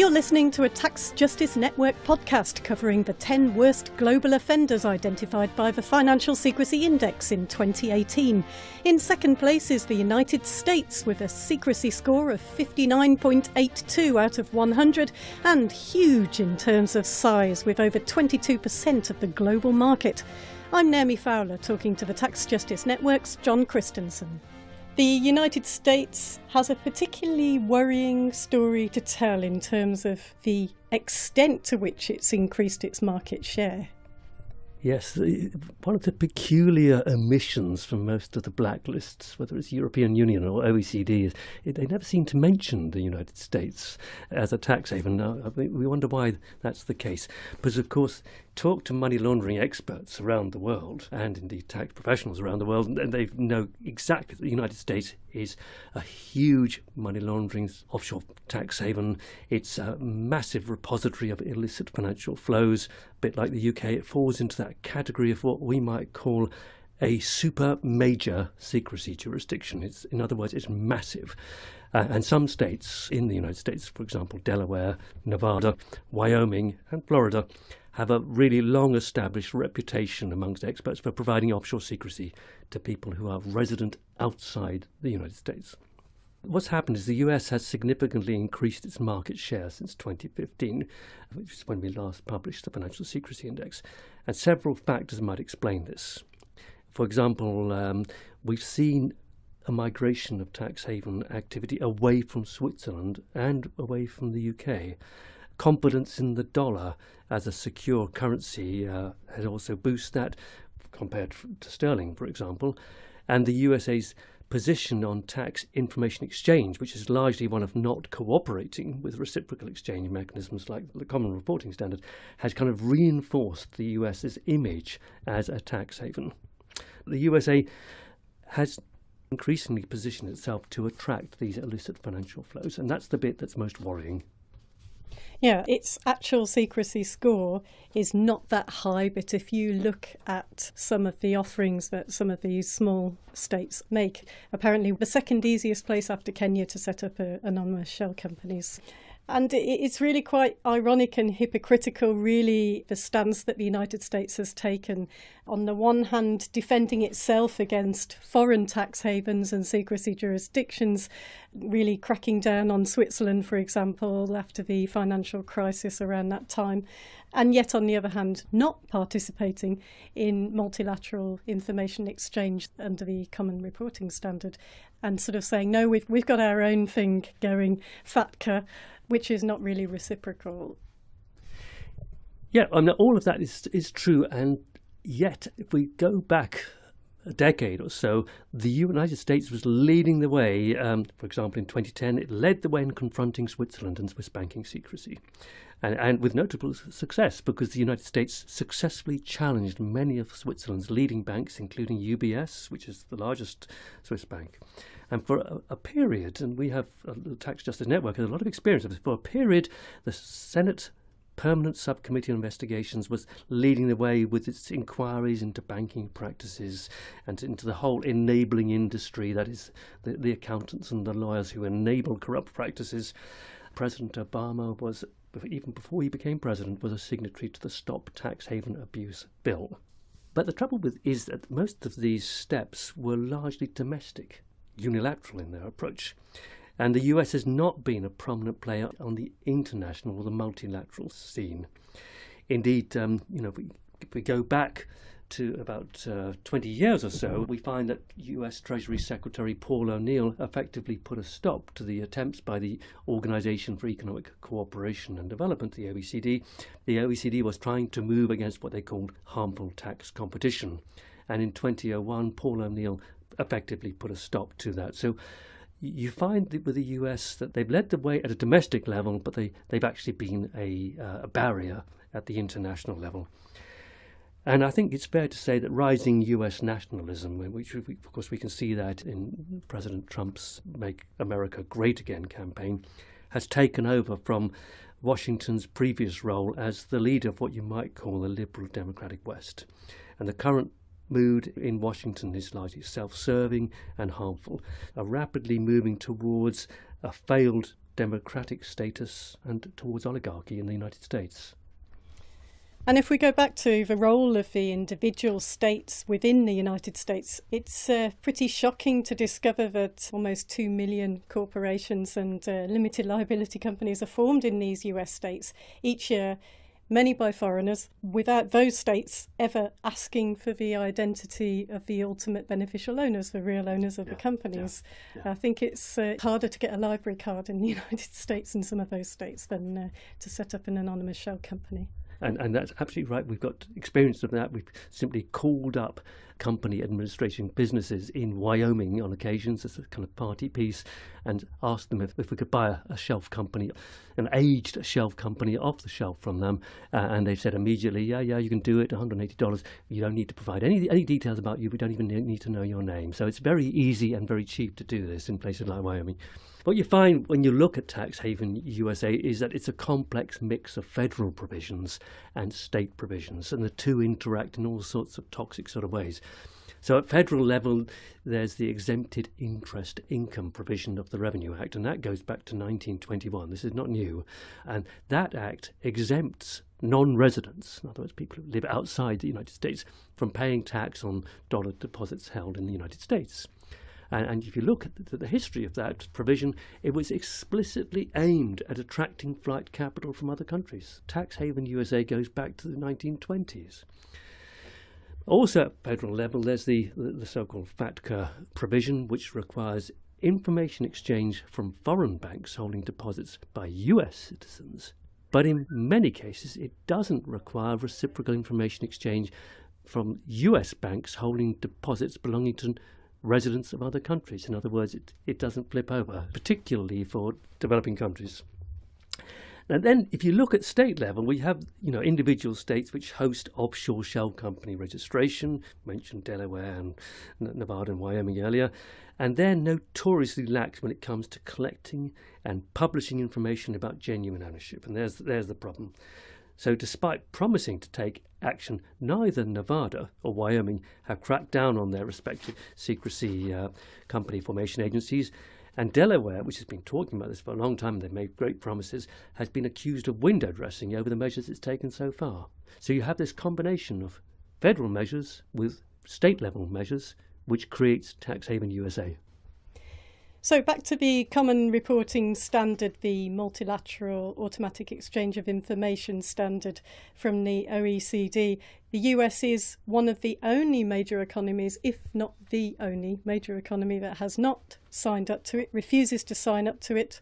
You're listening to a Tax Justice Network podcast covering the 10 worst global offenders identified by the Financial Secrecy Index in 2018. In second place is the United States with a secrecy score of 59.82 out of 100 and huge in terms of size with over 22% of the global market. I'm Naomi Fowler talking to the Tax Justice Network's John Christensen. The United States has a particularly worrying story to tell in terms of the extent to which it's increased its market share. Yes, one of the peculiar omissions from most of the blacklists, whether it's European Union or OECD, is they never seem to mention the United States as a tax haven. Now, we wonder why that's the case. Because, of course, talk to money laundering experts around the world, and indeed tax professionals around the world, and they know exactly that the United States is a huge money laundering offshore tax haven. It's a massive repository of illicit financial flows. A bit like the UK, it falls into that category of what we might call a super major secrecy jurisdiction. In other words, it's massive. And some states in the United States, for example, Delaware, Nevada, Wyoming and Florida, have a really long-established reputation amongst experts for providing offshore secrecy to people who are resident outside the United States. What's happened is the US has significantly increased its market share since 2015, which is when we last published the Financial Secrecy Index, and several factors might explain this. For example, we've seen a migration of tax haven activity away from Switzerland and away from the UK. Confidence in the dollar as a secure currency has also boosted that compared to sterling, for example. And the USA's position on tax information exchange, which is largely one of not cooperating with reciprocal exchange mechanisms like the Common Reporting Standard, has kind of reinforced the US's image as a tax haven. The USA has increasingly positioned itself to attract these illicit financial flows, and that's the bit that's most worrying. Yeah, its actual secrecy score is not that high, but if you look at some of the offerings that some of these small states make, apparently the second easiest place after Kenya to set up anonymous shell companies. And it's really quite ironic and hypocritical, really, the stance that the United States has taken. On the one hand, defending itself against foreign tax havens and secrecy jurisdictions, really cracking down on Switzerland, for example, after the financial crisis around that time. And yet, on the other hand, not participating in multilateral information exchange under the Common Reporting Standard and sort of saying, no, we've got our own thing going, FATCA, which is not really reciprocal. Yeah, I mean, all of that is true. And yet, if we go back a decade or so, the United States was leading the way. For example, in 2010, it led the way in confronting Switzerland and Swiss banking secrecy. And with notable success, because the United States successfully challenged many of Switzerland's leading banks, including UBS, which is the largest Swiss bank. And for a period, and we have the Tax Justice Network has a lot of experience of this, for a period, the Senate Permanent Subcommittee on Investigations was leading the way with its inquiries into banking practices and into the whole enabling industry, that is, the accountants and the lawyers who enable corrupt practices. President Obama was, even before he became president, was a signatory to the Stop Tax Haven Abuse bill. But the trouble is that most of these steps were largely domestic, unilateral in their approach. And the US has not been a prominent player on the international or the multilateral scene. Indeed, if we go back to about 20 years or so, we find that US Treasury Secretary Paul O'Neill effectively put a stop to the attempts by the Organisation for Economic Cooperation and Development, the OECD. The OECD was trying to move against what they called harmful tax competition. And in 2001, Paul O'Neill effectively put a stop to that. So you find that with the US that they've led the way at a domestic level, but they've actually been a barrier at the international level. And I think it's fair to say that rising US nationalism, which of course we can see that in President Trump's Make America Great Again campaign, has taken over from Washington's previous role as the leader of what you might call the liberal democratic West. And the current mood in Washington is largely self-serving and harmful, are rapidly moving towards a failed democratic status and towards oligarchy in the United States. And if we go back to the role of the individual states within the United States, it's pretty shocking to discover that almost 2 million corporations and limited liability companies are formed in these US states each year, many by foreigners, without those states ever asking for the identity of the ultimate beneficial owners, the real owners of the companies. I think it's harder to get a library card in the United States in some of those states than to set up an anonymous shell company. And that's absolutely right. We've got experience of that. We've simply called up company administration businesses in Wyoming on occasions as a kind of party piece and asked them if we could buy a shelf company, an aged shelf company off the shelf from them. And they've said immediately, yeah, you can do it, $180. You don't need to provide any details about you. We don't even need to know your name. So it's very easy and very cheap to do this in places like Wyoming. What you find when you look at Tax Haven USA is that it's a complex mix of federal provisions and state provisions, and the two interact in all sorts of toxic sort of ways. So at federal level, there's the exempted interest income provision of the Revenue Act, and that goes back to 1921. This is not new. And that act exempts non-residents, in other words, people who live outside the United States, from paying tax on dollar deposits held in the United States. And if you look at the history of that provision, it was explicitly aimed at attracting flight capital from other countries. Tax Haven USA goes back to the 1920s. Also at federal level, there's the so-called FATCA provision, which requires information exchange from foreign banks holding deposits by US citizens. But in many cases, it doesn't require reciprocal information exchange from US banks holding deposits belonging to residents of other countries. In other words, it doesn't flip over, particularly for developing countries. And then if you look at state level, we have individual states which host offshore shell company registration, mentioned Delaware and Nevada and Wyoming earlier, and they're notoriously lax when it comes to collecting and publishing information about genuine ownership. And there's the problem. So despite promising to take action, neither Nevada or Wyoming have cracked down on their respective secrecy company formation agencies. And Delaware, which has been talking about this for a long time, and they've made great promises, has been accused of window dressing over the measures it's taken so far. So you have this combination of federal measures with state-level measures, which creates Tax Haven USA. So back to the Common Reporting Standard, the Multilateral Automatic Exchange of Information Standard from the OECD. The US is one of the only major economies, if not the only major economy, that has not signed up to it, refuses to sign up to it.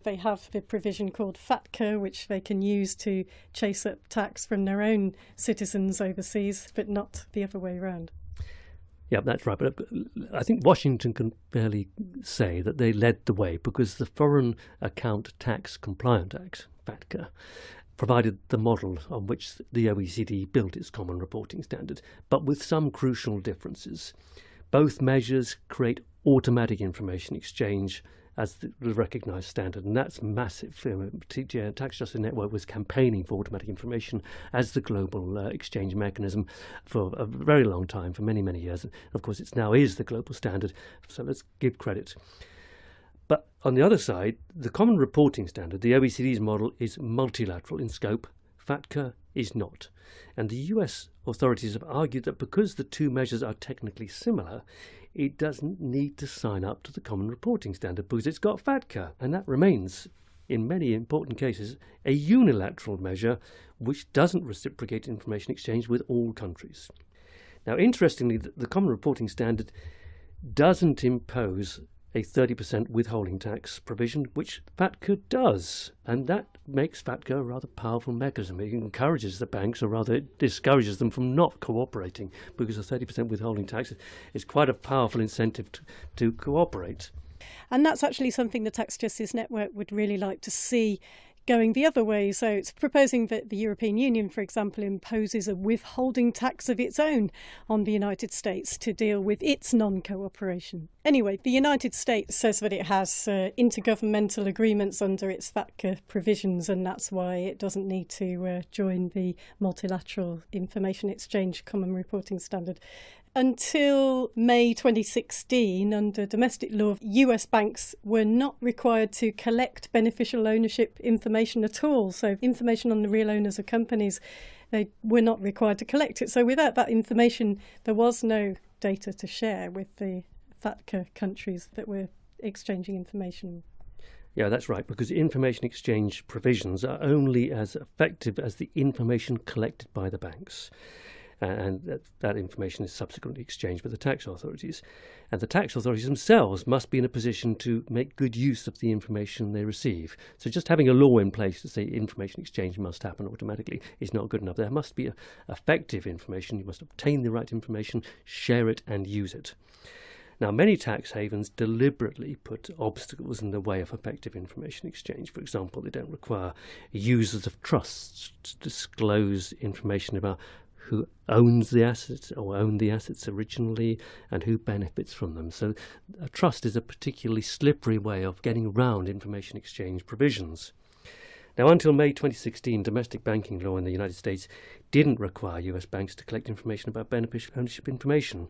They have the provision called FATCA, which they can use to chase up tax from their own citizens overseas, but not the other way around. Yeah, that's right. But I think Washington can fairly say that they led the way because the Foreign Account Tax Compliant Act, FATCA, provided the model on which the OECD built its common reporting standard, but with some crucial differences. Both measures create automatic information exchange as the recognised standard, and that's massive. Tax Justice Network was campaigning for automatic information as the global exchange mechanism for a very long time, for many, many years. Of course, it now is the global standard, so let's give credit. But on the other side, the Common Reporting Standard, the OECD's model, is multilateral in scope. FATCA is not. And the US authorities have argued that because the two measures are technically similar, it doesn't need to sign up to the Common Reporting Standard because it's got FATCA. And that remains, in many important cases, a unilateral measure which doesn't reciprocate information exchange with all countries. Now, interestingly, the Common Reporting Standard doesn't impose a 30% withholding tax provision, which FATCA does. And that makes FATCA a rather powerful mechanism. It encourages the banks, or rather it discourages them from not cooperating, because a 30% withholding tax is quite a powerful incentive to cooperate. And that's actually something the Tax Justice Network would really like to see going the other way. So it's proposing that the European Union, for example, imposes a withholding tax of its own on the United States to deal with its non-cooperation. Anyway, the United States says that it has intergovernmental agreements under its FATCA provisions, and that's why it doesn't need to join the Multilateral Information Exchange Common Reporting Standard. Until May 2016, under domestic law, US banks were not required to collect beneficial ownership information at all. So information on the real owners of companies, they were not required to collect it. So without that information, there was no data to share with the FATCA countries that were exchanging information. Yeah, that's right, because information exchange provisions are only as effective as the information collected by the banks. And that information is subsequently exchanged with the tax authorities. And the tax authorities themselves must be in a position to make good use of the information they receive. So just having a law in place to say information exchange must happen automatically is not good enough. There must be effective information. You must obtain the right information, share it, and use it. Now, many tax havens deliberately put obstacles in the way of effective information exchange. For example, they don't require users of trusts to disclose information about who owns the assets or owned the assets originally and who benefits from them. So a trust is a particularly slippery way of getting around information exchange provisions. Now, until May 2016, domestic banking law in the United States didn't require US banks to collect information about beneficial ownership information.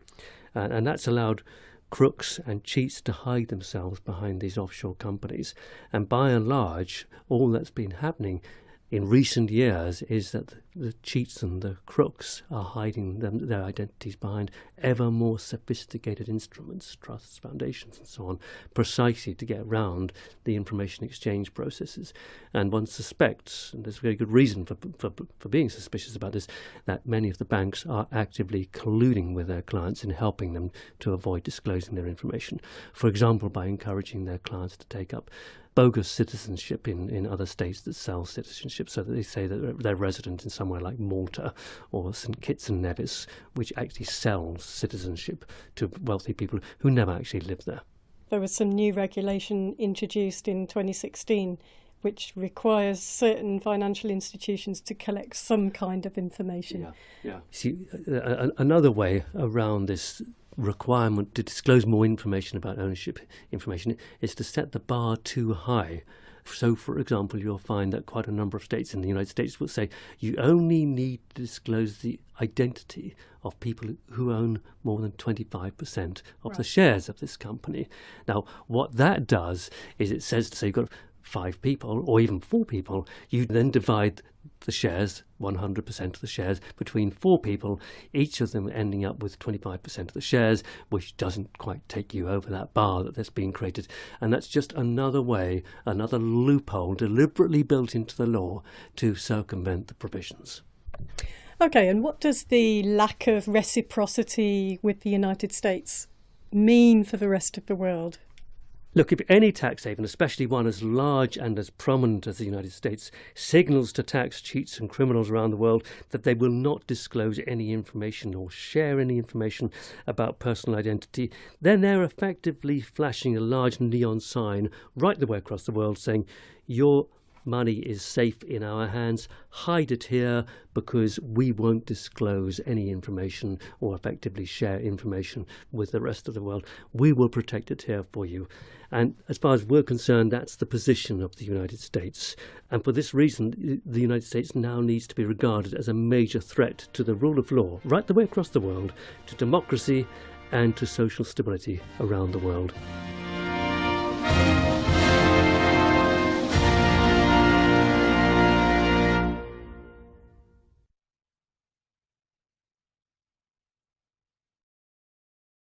And that's allowed crooks and cheats to hide themselves behind these offshore companies. And by and large, all that's been happening in recent years is that the cheats and the crooks are hiding their identities behind ever more sophisticated instruments, trusts, foundations and so on, precisely to get around the information exchange processes. And one suspects, and there's a very good reason for being suspicious about this, that many of the banks are actively colluding with their clients in helping them to avoid disclosing their information. For example, by encouraging their clients to take up bogus citizenship in other states that sell citizenship, so that they say that they're resident in somewhere like Malta or St Kitts and Nevis, which actually sells citizenship to wealthy people who never actually live there. There was some new regulation introduced in 2016 which requires certain financial institutions to collect some kind of information. Yeah. See, another way around this requirement to disclose more information about ownership information is to set the bar too high. So, for example, you'll find that quite a number of states in the United States will say you only need to disclose the identity of people who own more than 25% of the shares of this company. Now, what that does is it says to say you've got 5 people or even 4 people, you then divide the shares, 100% of the shares, between 4 people, each of them ending up with 25% of the shares, which doesn't quite take you over that bar that's being created. And that's just another way, another loophole deliberately built into the law to circumvent the provisions. Okay, and what does the lack of reciprocity with the United States mean for the rest of the world? Look, if any tax haven, especially one as large and as prominent as the United States, signals to tax cheats and criminals around the world that they will not disclose any information or share any information about personal identity, then they're effectively flashing a large neon sign right the way across the world saying, your money is safe in our hands, hide it here because we won't disclose any information or effectively share information with the rest of the world. We will protect it here for you. And as far as we're concerned, that's the position of the United States. And for this reason, the United States now needs to be regarded as a major threat to the rule of law right the way across the world, to democracy and to social stability around the world.